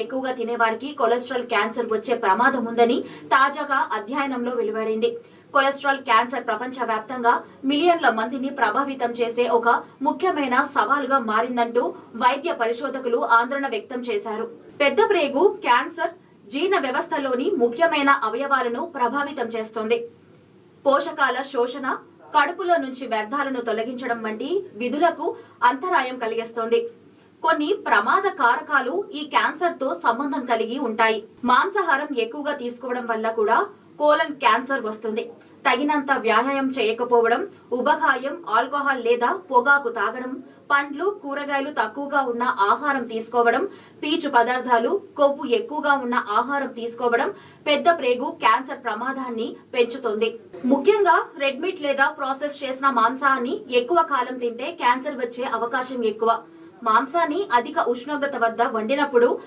ఎక్కువగా తినేవారికి cholesterol cancer వచ్చే ప్రమాదం ఉందని తాజాగా అధ్యయనంలో వెలువడింది. కొలెస్ట్రాల్ క్యాన్సర్ ప్రపంచవ్యాప్తంగా మిలియన్ల మందిని ప్రభావితం చేసే ఒక ముఖ్యమైన సవాలుగా మారిందంటూ వైద్య పరిశోధకులు ఆందోళన వ్యక్తం చేశారు. పెద్ద ప్రేగు క్యాన్సర్ జీర్ణ వ్యవస్థలోని ముఖ్యమైన అవయవాలను ప్రభావితం చేస్తుంది. పోషకాల శోషణ, కడుపులో నుంచి వ్యర్థాలను తొలగించడం వంటి విధులకు అంతరాయం కలిగిస్తోంది. కొన్ని ప్రమాద కారకాలు ఈ క్యాన్సర్ తో సంబంధం కలిగి ఉంటాయి. మాంసాహారం ఎక్కువగా తీసుకోవడం వల్ల కూడా కోలన్ క్యాన్సర్ వస్తుంది. తగినంత వ్యాయామం చేయకపోవడం, ఉబకాయం, ఆల్కహాల్ లేదా పొగాకు తాగడం, పండ్లు, కూరగాయలు తక్కువగా ఉన్న ఆహారం తీసుకోవడం, పీచు పదార్థాలు, కొవ్వు ఎక్కువగా ఉన్న ఆహారం తీసుకోవడం పెద్ద ప్రేగు క్యాన్సర్ ప్రమాదాన్ని పెంచుతుంది. ముఖ్యంగా రెడ్ మీట్ లేదా ప్రాసెస్ చేసిన మాంసాన్ని ఎక్కువ కాలం తింటే క్యాన్సర్ వచ్చే అవకాశం ఎక్కువ. మాంసాన్ని అధిక ఉష్ణోగ్రత వద్ద వండినప్పుడు